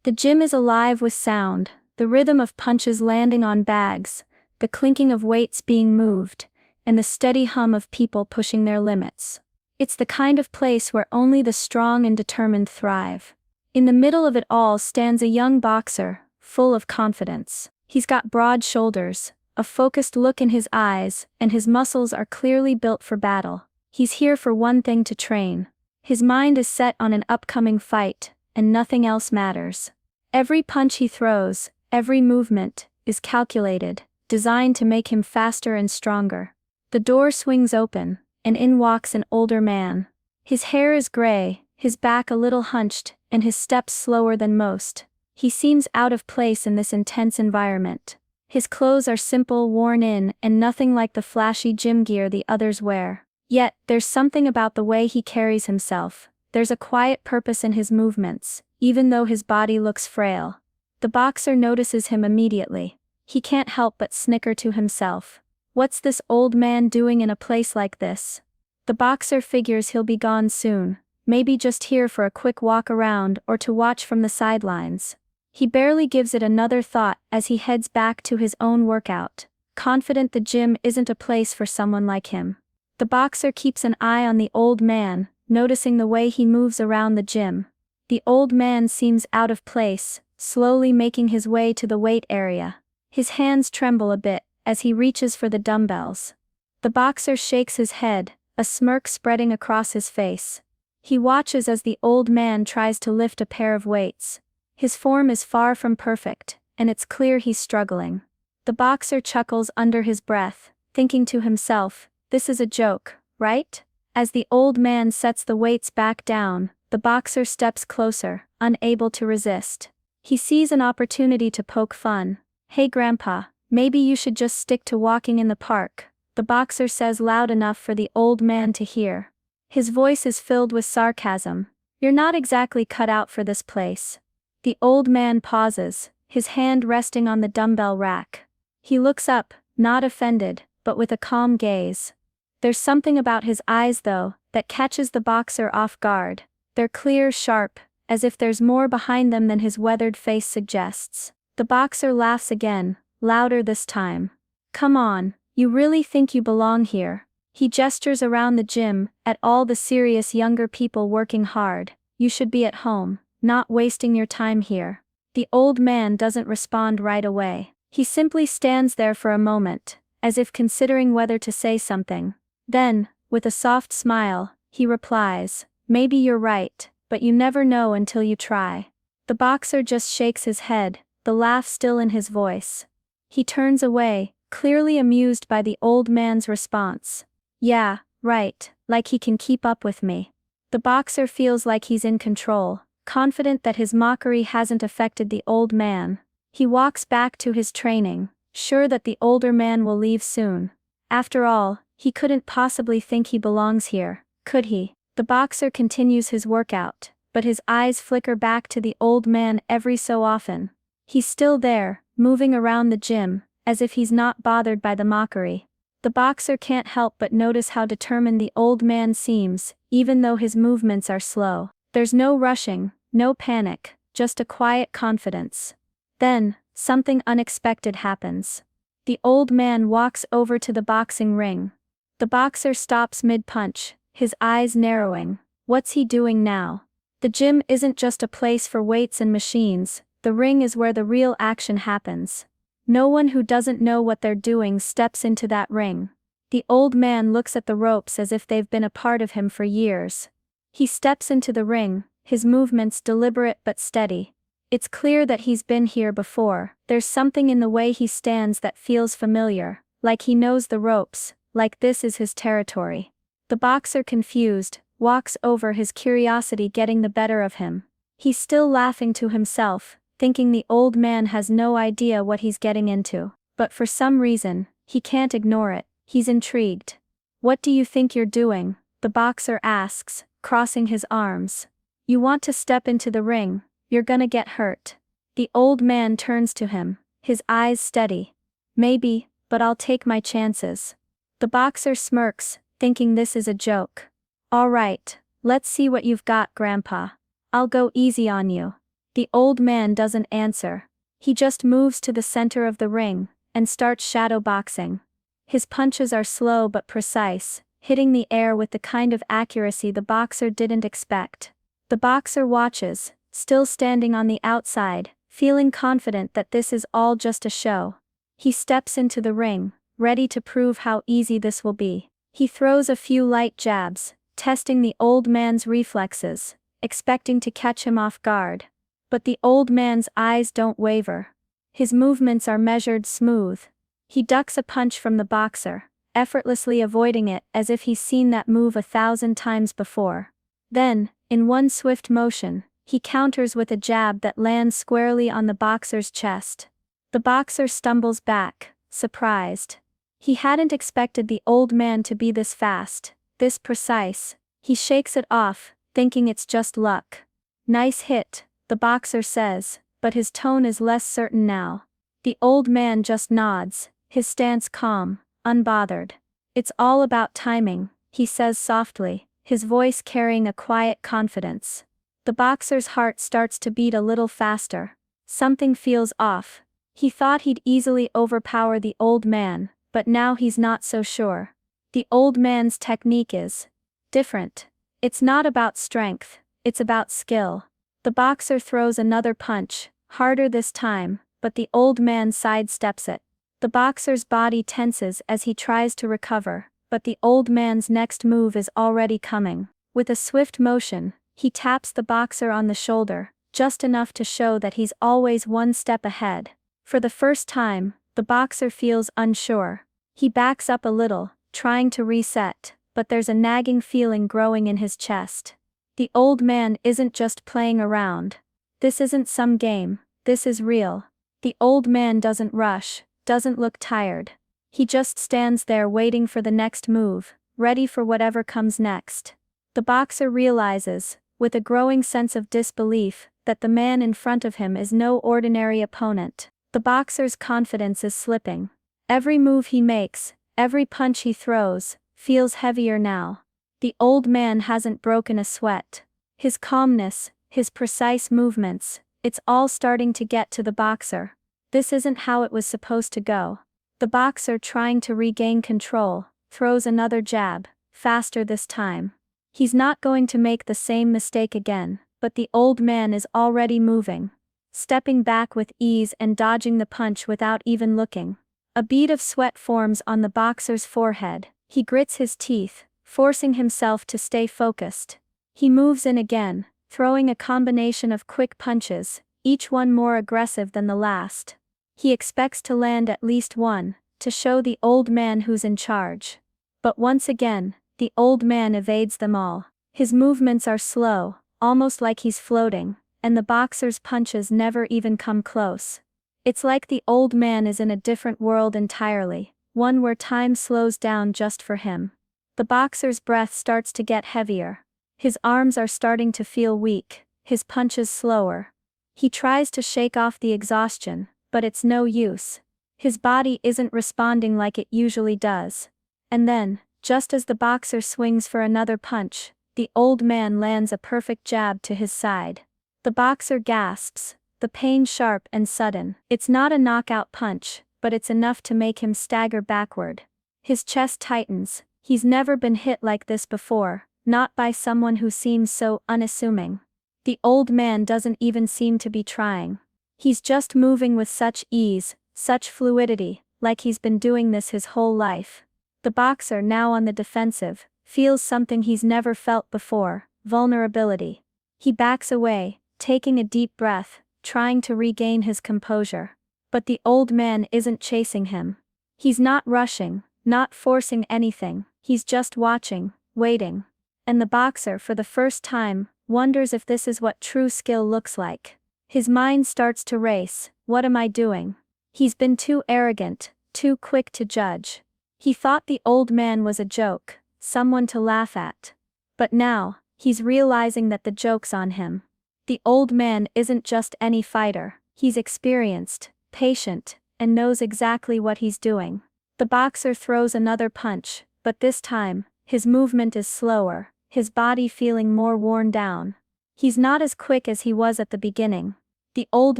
The gym is alive with sound, the rhythm of punches landing on bags, the clinking of weights being moved, and the steady hum of people pushing their limits. It's the kind of place where only the strong and determined thrive. In the middle of it all stands a young boxer, full of confidence. He's got broad shoulders, a focused look in his eyes, and his muscles are clearly built for battle. He's here for one thing: to train. His mind is set on an upcoming fight, and nothing else matters. Every punch he throws, every movement, is calculated, designed to make him faster and stronger. The door swings open, and in walks an older man. His hair is gray, his back a little hunched, and his steps slower than most. He seems out of place in this intense environment. His clothes are simple, worn in, and nothing like the flashy gym gear the others wear. Yet, there's something about the way he carries himself. There's a quiet purpose in his movements, even though his body looks frail. The boxer notices him immediately. He can't help but snicker to himself. What's this old man doing in a place like this? The boxer figures he'll be gone soon, maybe just here for a quick walk around or to watch from the sidelines. He barely gives it another thought as he heads back to his own workout, confident the gym isn't a place for someone like him. The boxer keeps an eye on the old man, noticing the way he moves around the gym. The old man seems out of place, slowly making his way to the weight area. His hands tremble a bit as he reaches for the dumbbells. The boxer shakes his head, a smirk spreading across his face. He watches as the old man tries to lift a pair of weights. His form is far from perfect, and it's clear he's struggling. The boxer chuckles under his breath, thinking to himself, "This is a joke, right?" As the old man sets the weights back down, the boxer steps closer, unable to resist. He sees an opportunity to poke fun. "Hey Grandpa, maybe you should just stick to walking in the park," the boxer says loud enough for the old man to hear. His voice is filled with sarcasm. "You're not exactly cut out for this place." The old man pauses, his hand resting on the dumbbell rack. He looks up, not offended, but with a calm gaze. There's something about his eyes though, that catches the boxer off guard. They're clear, sharp, as if there's more behind them than his weathered face suggests. The boxer laughs again, louder this time. "Come on, you really think you belong here?" He gestures around the gym, at all the serious younger people working hard. "You should be at home, not wasting your time here." The old man doesn't respond right away. He simply stands there for a moment, as if considering whether to say something. Then, with a soft smile, he replies, "Maybe you're right, but you never know until you try." The boxer just shakes his head, the laugh still in his voice. He turns away, clearly amused by the old man's response. "Yeah, right, like he can keep up with me." The boxer feels like he's in control, confident that his mockery hasn't affected the old man. He walks back to his training, sure that the older man will leave soon. After all, he couldn't possibly think he belongs here, could he? The boxer continues his workout, but his eyes flicker back to the old man every so often. He's still there, moving around the gym, as if he's not bothered by the mockery. The boxer can't help but notice how determined the old man seems, even though his movements are slow. There's no rushing, no panic, just a quiet confidence. Then, something unexpected happens. The old man walks over to the boxing ring. The boxer stops mid-punch, his eyes narrowing. What's he doing now? The gym isn't just a place for weights and machines, the ring is where the real action happens. No one who doesn't know what they're doing steps into that ring. The old man looks at the ropes as if they've been a part of him for years. He steps into the ring, his movements deliberate but steady. It's clear that he's been here before. There's something in the way he stands that feels familiar, like he knows the ropes, like this is his territory. The boxer, confused, walks over, his curiosity getting the better of him. He's still laughing to himself, thinking the old man has no idea what he's getting into. But for some reason, he can't ignore it. He's intrigued. "What do you think you're doing?" the boxer asks, crossing his arms. "You want to step into the ring? You're gonna get hurt." The old man turns to him, his eyes steady. "Maybe, but I'll take my chances." The boxer smirks, thinking this is a joke. "All right, let's see what you've got, Grandpa. I'll go easy on you." The old man doesn't answer. He just moves to the center of the ring and starts shadow boxing. His punches are slow but precise, hitting the air with the kind of accuracy the boxer didn't expect. The boxer watches, still standing on the outside, feeling confident that this is all just a show. He steps into the ring, ready to prove how easy this will be. He throws a few light jabs, testing the old man's reflexes, expecting to catch him off guard. But the old man's eyes don't waver. His movements are measured smooth. He ducks a punch from the boxer, effortlessly avoiding it as if he's seen that move 1,000 times before. Then, in one swift motion, he counters with a jab that lands squarely on the boxer's chest. The boxer stumbles back, surprised. He hadn't expected the old man to be this fast, this precise. He shakes it off, thinking it's just luck. "Nice hit," the boxer says, but his tone is less certain now. The old man just nods, his stance calm, unbothered. "It's all about timing," he says softly, his voice carrying a quiet confidence. The boxer's heart starts to beat a little faster. Something feels off. He thought he'd easily overpower the old man, but now he's not so sure. The old man's technique is different. It's not about strength, it's about skill. The boxer throws another punch, harder this time, but the old man sidesteps it. The boxer's body tenses as he tries to recover, but the old man's next move is already coming. With a swift motion, he taps the boxer on the shoulder, just enough to show that he's always one step ahead. For the first time, the boxer feels unsure. He backs up a little, trying to reset, but there's a nagging feeling growing in his chest. The old man isn't just playing around. This isn't some game, this is real. The old man doesn't rush, doesn't look tired. He just stands there waiting for the next move, ready for whatever comes next. The boxer realizes, with a growing sense of disbelief, that the man in front of him is no ordinary opponent. The boxer's confidence is slipping. Every move he makes, every punch he throws, feels heavier now. The old man hasn't broken a sweat. His calmness, his precise movements, it's all starting to get to the boxer. This isn't how it was supposed to go. The boxer, trying to regain control, throws another jab, faster this time. He's not going to make the same mistake again, but the old man is already moving, stepping back with ease and dodging the punch without even looking. A bead of sweat forms on the boxer's forehead. He grits his teeth, forcing himself to stay focused. He moves in again, throwing a combination of quick punches, each one more aggressive than the last. He expects to land at least one, to show the old man who's in charge. But once again, the old man evades them all. His movements are slow, almost like he's floating, and the boxer's punches never even come close. It's like the old man is in a different world entirely, one where time slows down just for him. The boxer's breath starts to get heavier. His arms are starting to feel weak, his punches slower. He tries to shake off the exhaustion, but it's no use. His body isn't responding like it usually does. And then, just as the boxer swings for another punch, the old man lands a perfect jab to his side. The boxer gasps, the pain sharp and sudden. It's not a knockout punch, but it's enough to make him stagger backward. His chest tightens. He's never been hit like this before, not by someone who seems so unassuming. The old man doesn't even seem to be trying. He's just moving with such ease, such fluidity, like he's been doing this his whole life. The boxer, now on the defensive, feels something he's never felt before: vulnerability. He backs away, taking a deep breath, trying to regain his composure. But the old man isn't chasing him. He's not rushing, not forcing anything, he's just watching, waiting. And the boxer, for the first time, wonders if this is what true skill looks like. His mind starts to race. What am I doing? He's been too arrogant, too quick to judge. He thought the old man was a joke, someone to laugh at. But now, he's realizing that the joke's on him. The old man isn't just any fighter, he's experienced, patient, and knows exactly what he's doing. The boxer throws another punch, but this time, his movement is slower, his body feeling more worn down. He's not as quick as he was at the beginning, The old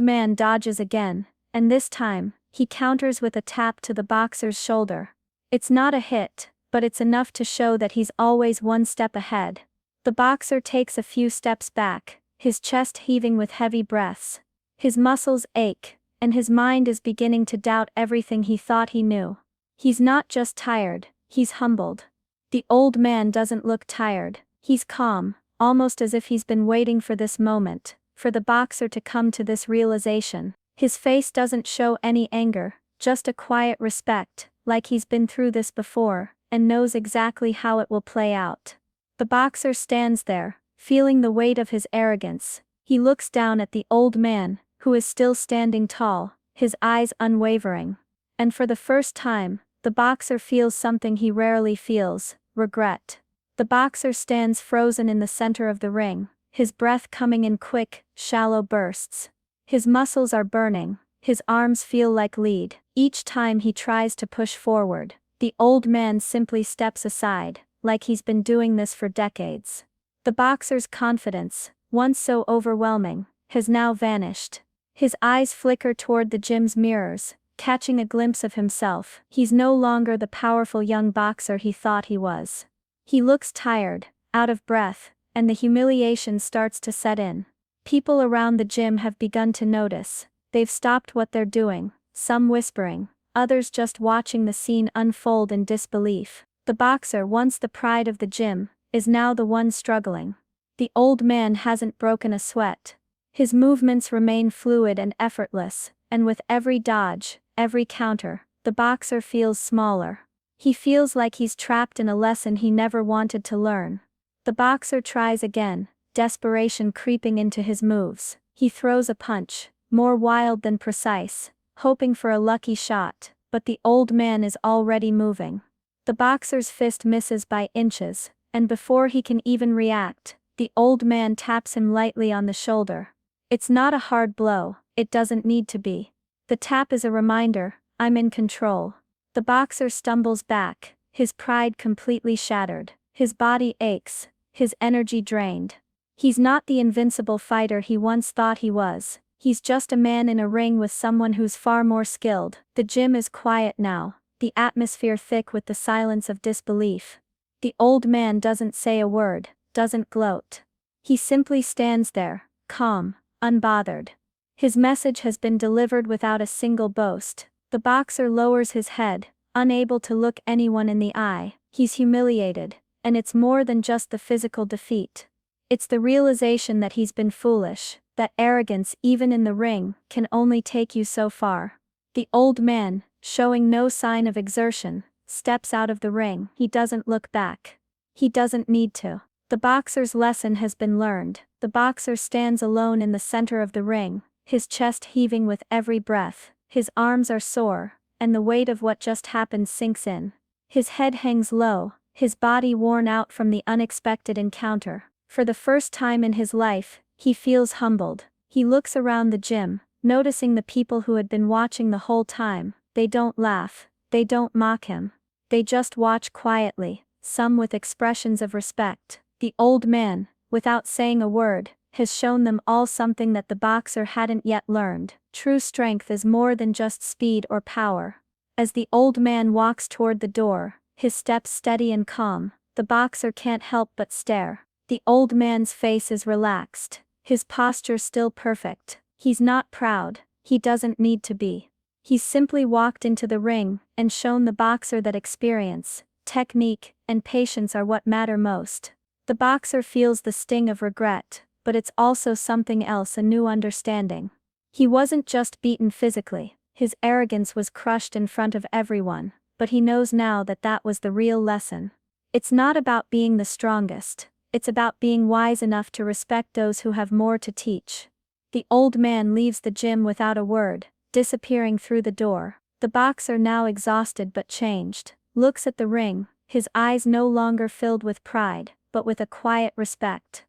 man dodges again, and this time, he counters with a tap to the boxer's shoulder. It's not a hit, but it's enough to show that he's always one step ahead. The boxer takes a few steps back, his chest heaving with heavy breaths. His muscles ache, and his mind is beginning to doubt everything he thought he knew. He's not just tired, he's humbled. The old man doesn't look tired, he's calm, almost as if he's been waiting for this moment, for the boxer to come to this realization. His face doesn't show any anger, just a quiet respect, like he's been through this before, and knows exactly how it will play out. The boxer stands there, feeling the weight of his arrogance. He looks down at the old man, who is still standing tall, his eyes unwavering. And for the first time, the boxer feels something he rarely feels: regret. The boxer stands frozen in the center of the ring, his breath coming in quick, shallow bursts. His muscles are burning, his arms feel like lead. Each time he tries to push forward, the old man simply steps aside, like he's been doing this for decades. The boxer's confidence, once so overwhelming, has now vanished. His eyes flicker toward the gym's mirrors, catching a glimpse of himself. He's no longer the powerful young boxer he thought he was. He looks tired, out of breath, and the humiliation starts to set in. People around the gym have begun to notice. They've stopped what they're doing, some whispering, others just watching the scene unfold in disbelief. The boxer, once the pride of the gym, is now the one struggling. The old man hasn't broken a sweat. His movements remain fluid and effortless, and with every dodge, every counter, the boxer feels smaller. He feels like he's trapped in a lesson he never wanted to learn. The boxer tries again, desperation creeping into his moves. He throws a punch, more wild than precise, hoping for a lucky shot, but the old man is already moving. The boxer's fist misses by inches, and before he can even react, the old man taps him lightly on the shoulder. It's not a hard blow, it doesn't need to be. The tap is a reminder, I'm in control. The boxer stumbles back, his pride completely shattered. His body aches, his energy drained. He's not the invincible fighter he once thought he was. He's just a man in a ring with someone who's far more skilled. The gym is quiet now, the atmosphere thick with the silence of disbelief. The old man doesn't say a word, doesn't gloat. He simply stands there, calm, unbothered. His message has been delivered without a single boast. The boxer lowers his head, unable to look anyone in the eye. He's humiliated, and it's more than just the physical defeat. It's the realization that he's been foolish, that arrogance, even in the ring, can only take you so far. The old man, showing no sign of exertion, steps out of the ring. He doesn't look back. He doesn't need to. The boxer's lesson has been learned. The boxer stands alone in the center of the ring, his chest heaving with every breath. His arms are sore, and the weight of what just happened sinks in. His head hangs low, his body worn out from the unexpected encounter. For the first time in his life, he feels humbled. He looks around the gym, noticing the people who had been watching the whole time. They don't laugh, they don't mock him. They just watch quietly, some with expressions of respect. The old man, without saying a word, has shown them all something that the boxer hadn't yet learned. True strength is more than just speed or power. As the old man walks toward the door, his steps steady and calm, the boxer can't help but stare. The old man's face is relaxed, his posture still perfect. He's not proud, he doesn't need to be. He's simply walked into the ring and shown the boxer that experience, technique, and patience are what matter most. The boxer feels the sting of regret, but it's also something else, a new understanding. He wasn't just beaten physically, his arrogance was crushed in front of everyone, but he knows now that that was the real lesson. It's not about being the strongest, it's about being wise enough to respect those who have more to teach. The old man leaves the gym without a word, disappearing through the door. The boxer, now exhausted but changed, looks at the ring, his eyes no longer filled with pride, but with a quiet respect.